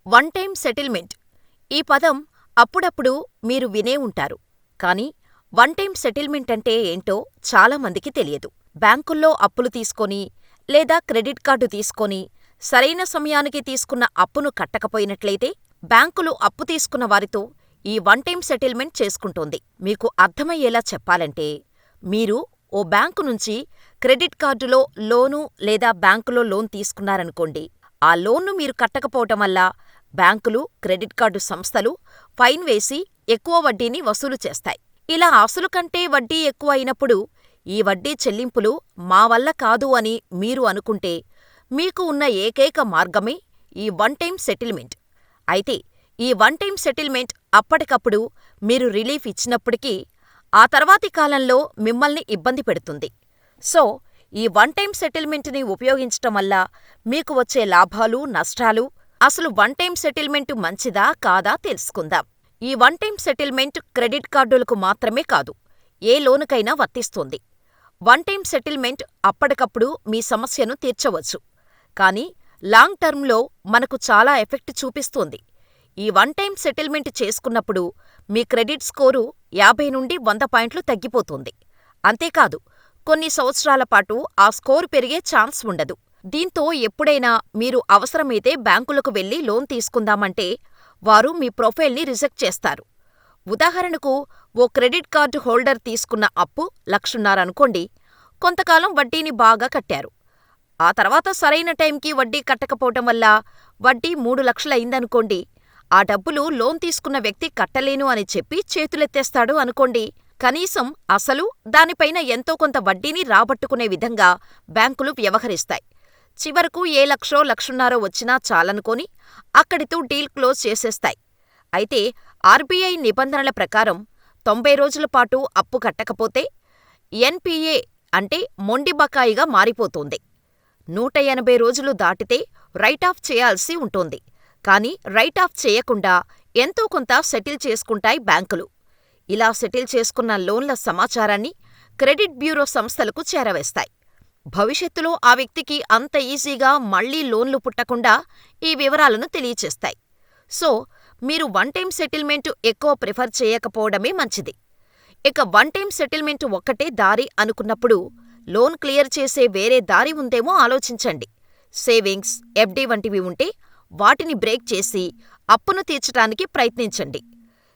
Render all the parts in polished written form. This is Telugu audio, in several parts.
వన్ టైమ్ సెటిల్మెంట్ ఈ పదం అప్పుడప్పుడు మీరు వినే ఉంటారు. కానీ వన్ టైమ్ సెటిల్మెంట్ అంటే ఏంటో చాలా మందికి తెలియదు. బ్యాంకుల్లో అప్పులు తీసుకొని లేదా క్రెడిట్ కార్డు తీసుకొని సరైన సమయానికి తీసుకున్న అప్పును కట్టకపోయినట్లయితే బ్యాంకులు అప్పు తీసుకున్న వారితో ఈ వన్ టైమ్ సెటిల్మెంట్ చేసుకుంటోంది. మీకు అర్థమయ్యేలా చెప్పాలంటే, మీరు ఓ బ్యాంకు నుంచి క్రెడిట్ కార్డులో లోను లేదా బ్యాంకులో లోన్ తీసుకున్నారనుకోండి. ఆ లోన్ను మీరు కట్టకపోవటం వల్ల బ్యాంకులు, క్రెడిట్ కార్డు సంస్థలు ఫైన్ వేసి ఎక్కువ వడ్డీని వసూలు చేస్తాయి. ఇలా అసలు కంటే వడ్డీ ఎక్కువ అయినప్పుడు ఈ వడ్డీ చెల్లింపులు మా వల్ల కాదు అని మీరు అనుకుంటే మీకు ఉన్న ఏకైక మార్గమే ఈ వన్ టైమ్ సెటిల్మెంట్. అయితే ఈ వన్ టైమ్ సెటిల్మెంట్ అప్పటికప్పుడు మీరు రిలీఫ్ ఇచ్చినప్పటికీ ఆ తర్వాతి కాలంలో మిమ్మల్ని ఇబ్బంది పెడుతుంది. సో, ఈ వన్ టైమ్ సెటిల్మెంటుని ఉపయోగించటం వల్ల మీకు వచ్చే లాభాలు, నష్టాలు, అసలు వన్ టైమ్ సెటిల్మెంటు మంచిదా కాదా తెలుసుకుందాం. ఈ వన్ టైమ్ సెటిల్మెంట్ క్రెడిట్ కార్డులకు మాత్రమే కాదు, ఏ లోనుకైనా వర్తిస్తుంది. వన్ టైమ్ సెటిల్మెంట్ అప్పటికప్పుడు మీ సమస్యను తీర్చవచ్చు, కానీ లాంగ్ టర్మ్లో మనకు చాలా ఎఫెక్ట్ చూపిస్తుంది. ఈ వన్ టైమ్ సెటిల్మెంట్ చేసుకున్నప్పుడు మీ క్రెడిట్ స్కోరు 50 నుండి 100 పాయింట్లు తగ్గిపోతుంది. అంతేకాదు, కొన్ని సంవత్సరాల పాటు ఆ స్కోరు పెరిగే ఛాన్స్ ఉండదు. దీంతో ఎప్పుడైనా మీరు అవసరమైతే బ్యాంకులకు వెళ్లి లోన్ తీసుకుందామంటే వారు మీ ప్రొఫైల్ని రిజెక్ట్ చేస్తారు. ఉదాహరణకు, ఓ క్రెడిట్ కార్డు హోల్డర్ తీసుకున్న అప్పు 1,50,000 అనుకోండి. కొంతకాలం వడ్డీని బాగా కట్టారు. ఆ తర్వాత సరైన టైంకి వడ్డీ కట్టకపోవటం వల్ల వడ్డీ 3,00,000 అయిందనుకోండి. ఆ డబ్బులు లోన్ తీసుకున్న వ్యక్తి కట్టలేను అని చెప్పి చేతులెత్తేస్తాడు అనుకోండి. కనీసం అసలు, దానిపైన ఎంతో కొంత వడ్డీని రాబట్టుకునే విధంగా బ్యాంకులు వ్యవహరిస్తాయి. చివరకు ఏ 1,00,000, 1,50,000 వచ్చినా చాలనుకొని అక్కడితో డీల్ క్లోజ్ చేసేస్తాయి. అయితే ఆర్బీఐ నిబంధనల ప్రకారం 90 రోజుల పాటు అప్పు కట్టకపోతే ఎన్పీఏ అంటే మొండి బకాయిగా మారిపోతుంది. 180 రోజులు దాటితే రైట్ ఆఫ్ చేయాల్సి ఉంటుంది. కానీ రైట్ ఆఫ్ చేయకుండా ఎంతో కొంత సెటిల్ చేసుకుంటాయి బ్యాంకులు. ఇలా సెటిల్ చేసుకున్న లోన్ల సమాచారాన్ని క్రెడిట్ బ్యూరో సంస్థలకు చేరవేస్తాయి. భవిష్యత్తులో ఆ వ్యక్తికి అంత ఈజీగా మళ్లీ లోన్లు పుట్టకుండా ఈ వివరాలను తెలియచేస్తాయి. సో, మీరు వన్ టైమ్ సెటిల్మెంటు ఎక్కువ ప్రిఫర్ చేయకపోవడమే మంచిది. ఇక వన్ టైమ్ సెటిల్మెంటు ఒక్కటే దారి అనుకున్నప్పుడు లోన్ క్లియర్ చేసే వేరే దారి ఉందేమో ఆలోచించండి. సేవింగ్స్, ఎఫ్డీ వంటివి ఉంటే వాటిని బ్రేక్ చేసి అప్పును తీర్చటానికి ప్రయత్నించండి.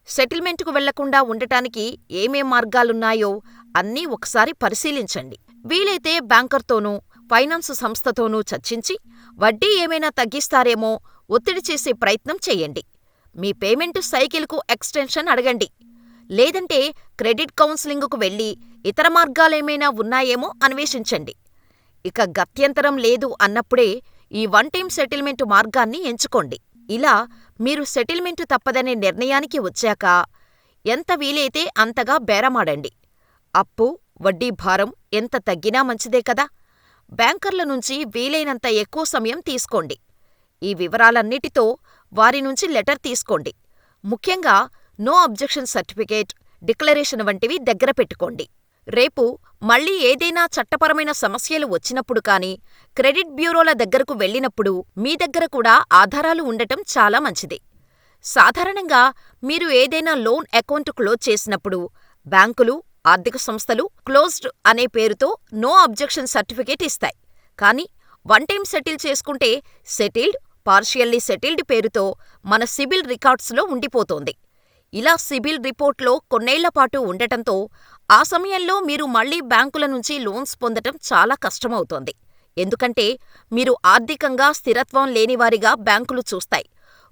సెటిల్మెంటుకు వెళ్లకుండా ఉండటానికి ఏమేం మార్గాలున్నాయో అన్నీ ఒకసారి పరిశీలించండి. వీలైతే బ్యాంకర్తోనూ, ఫైనాన్స్ సంస్థతోనూ చర్చించి వడ్డీ ఏమైనా తగ్గిస్తారేమో ఒత్తిడి చేసే ప్రయత్నం చెయ్యండి. మీ పేమెంట్ సైకిల్కు ఎక్స్టెన్షన్ అడగండి. లేదంటే క్రెడిట్ కౌన్సిలింగుకు వెళ్లి ఇతర మార్గాలేమైనా ఉన్నాయేమో అన్వేషించండి. ఇక గత్యంతరం లేదు అన్నప్పుడే ఈ వన్ టైమ్ సెటిల్మెంటు మార్గాన్ని ఎంచుకోండి. ఇలా మీరు సెటిల్మెంటు తప్పదనే నిర్ణయానికి వచ్చాక ఎంత వీలైతే అంతగా బేరమాడండి. అప్పు, వడ్డీ భారం ఎంత తగ్గినా మంచిదే కదా. బ్యాంకర్ల నుంచి వీలైనంత ఎక్కువ సమయం తీసుకోండి. ఈ వివరాలన్నిటితో వారి నుంచి లెటర్ తీసుకోండి. ముఖ్యంగా నో అబ్జెక్షన్ సర్టిఫికేట్, డిక్లరేషన్ వంటివి దగ్గర పెట్టుకోండి. రేపు మళ్ళీ ఏదైనా చట్టపరమైన సమస్యలు వచ్చినప్పుడు కానీ, క్రెడిట్ బ్యూరోల దగ్గరకు వెళ్ళినప్పుడు మీ దగ్గర కూడా ఆధారాలు ఉండటం చాలా మంచిది. సాధారణంగా మీరు ఏదైనా లోన్ అకౌంట్ క్లోజ్ చేసినప్పుడు బ్యాంకులు, ఆర్థిక సంస్థలు క్లోజ్డ్ అనే పేరుతో నో అబ్జెక్షన్ సర్టిఫికేట్ ఇస్తాయి. కానీ వన్ టైమ్ సెటిల్ చేసుకుంటే సెటిల్డ్, పార్షియల్లీ సెటిల్డ్ పేరుతో మన సిబిల్ రికార్డ్స్లో ఉండిపోతోంది. ఇలా సిబిల్ రిపోర్ట్లో కొన్నేళ్లపాటు ఉండటంతో ఆ సమయంలో మీరు మళ్లీ బ్యాంకుల నుంచి లోన్స్ పొందటం చాలా కష్టమవుతోంది. ఎందుకంటే మీరు ఆర్థికంగా స్థిరత్వం లేనివారిగా బ్యాంకులు చూస్తాయి.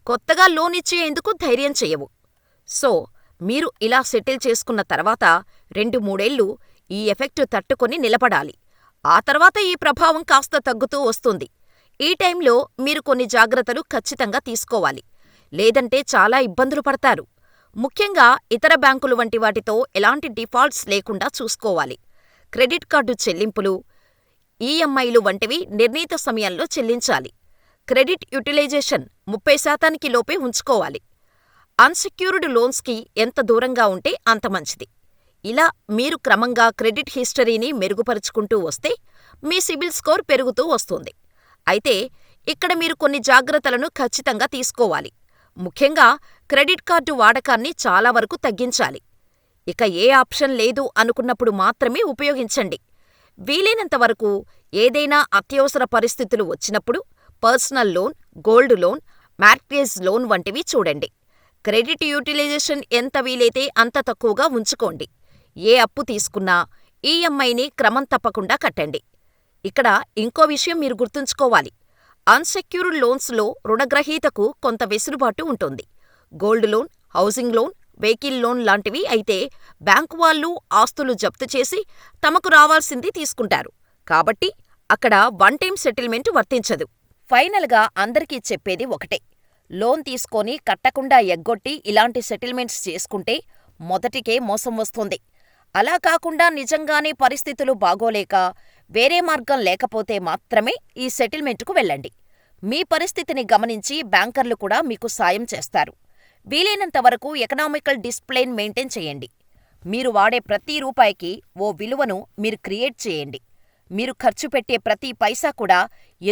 కొత్తగా లోన్ ఇచ్చేందుకు ధైర్యం చెయ్యవు. సో, మీరు ఇలా సెటిల్ చేసుకున్న తర్వాత 2-3 ఏళ్లు ఈ ఎఫెక్ట్ తట్టుకొని నిలబడాలి. ఆ తర్వాత ఈ ప్రభావం కాస్త తగ్గుతూ వస్తుంది. ఈ టైంలో మీరు కొన్ని జాగ్రత్తలు ఖచ్చితంగా తీసుకోవాలి. లేదంటే చాలా ఇబ్బందులు పడతారు. ముఖ్యంగా ఇతర బ్యాంకులు వంటి వాటితో ఎలాంటి డిఫాల్ట్స్ లేకుండా చూసుకోవాలి. క్రెడిట్ కార్డు చెల్లింపులు, ఈఎంఐలు వంటివి నిర్ణీత సమయంలో చెల్లించాలి. క్రెడిట్ యుటిలైజేషన్ 30% లోపే ఉంచుకోవాలి. అన్సెక్యూర్డ్ లోన్స్కి ఎంత దూరంగా ఉంటే అంత మంచిది. ఇలా మీరు క్రమంగా క్రెడిట్ హిస్టరీని మెరుగుపరుచుకుంటూ వస్తే మీ సిబిల్ స్కోర్ పెరుగుతూ వస్తుంది. అయితే ఇక్కడ మీరు కొన్ని జాగ్రత్తలను ఖచ్చితంగా తీసుకోవాలి. ముఖ్యంగా క్రెడిట్ కార్డు వాడకాన్ని చాలా వరకు తగ్గించాలి. ఇక ఏ ఆప్షన్ లేదు అనుకున్నప్పుడు మాత్రమే ఉపయోగించండి. వీలైనంత వరకు ఏదైనా అత్యవసర పరిస్థితులు వచ్చినప్పుడు personal loan, gold loan, mortgage loan వంటివి చూడండి. క్రెడిట్ యూటిలైజేషన్ ఎంత వీలైతే అంత తక్కువగా ఉంచుకోండి. ఏ అప్పు తీసుకున్నా ఈఎంఐని క్రమం తప్పకుండా కట్టండి. ఇక్కడ ఇంకో విషయం మీరు గుర్తుంచుకోవాలి. అన్సెక్యూర్డ్ లోన్స్లో రుణగ్రహీతకు కొంత వెసులుబాటు ఉంటుంది. Gold loan, housing loan, vehicle loan లాంటివి అయితే బ్యాంకు వాళ్ళు ఆస్తులు జప్తు చేసి తమకు రావాల్సింది తీసుకుంటారు. కాబట్టి అక్కడ వన్ టైం సెటిల్మెంట్ వర్తించదు. ఫైనల్గా అందరికీ చెప్పేది ఒకటే. లోన్ తీసుకొని కట్టకుండా ఎగ్గొట్టి ఇలాంటి సెటిల్మెంట్స్ చేసుకుంటే మొదటికే మోసం వస్తుంది. అలా కాకుండా నిజంగానే పరిస్థితులు బాగోలేక వేరే మార్గం లేకపోతే మాత్రమే ఈ సెటిల్మెంటుకు వెళ్ళండి. మీ పరిస్థితిని గమనించి బ్యాంకర్లు కూడా మీకు సాయం చేస్తారు. వీలైనంత వరకు ఎకనామికల్ డిసిప్లిన్ మెయింటైన్ చేయండి. మీరు వాడే ప్రతి రూపాయికి ఓ విలువను మీరు క్రియేట్ చేయండి. మీరు ఖర్చు పెట్టే ప్రతి పైసా కూడా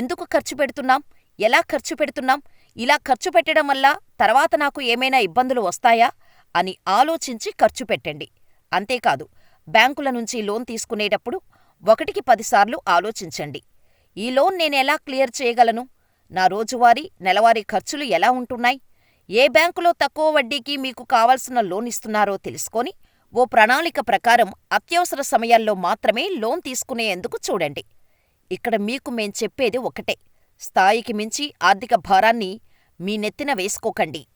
ఎందుకు ఖర్చు పెడుతున్నాం, ఎలా ఖర్చు పెడుతున్నాం, ఇలా ఖర్చు పెట్టడం వల్ల తర్వాత నాకు ఏమైనా ఇబ్బందులు వస్తాయా అని ఆలోచించి ఖర్చు పెట్టండి. అంతేకాదు, బ్యాంకుల నుంచి లోన్ తీసుకునేటప్పుడు 1కి 10 సార్లు ఆలోచించండి. ఈ లోన్ నేనెలా క్లియర్ చేయగలను? నా రోజువారీ, నెలవారీ ఖర్చులు ఎలా ఉంటున్నాయి? ఏ బ్యాంకులో తక్కువ వడ్డీకి మీకు కావలసిన లోన్ ఇస్తున్నారో తెలుసుకొని ఓ ప్రణాళిక ప్రకారం అత్యవసర సమయాల్లో మాత్రమే లోన్ తీసుకునేందుకు చూడండి. ఇక్కడ మీకు మేం చెప్పేది ఒకటే. స్థాయికి మించి ఆర్థిక భారాన్ని మీ నెత్తిన వేసుకోకండి.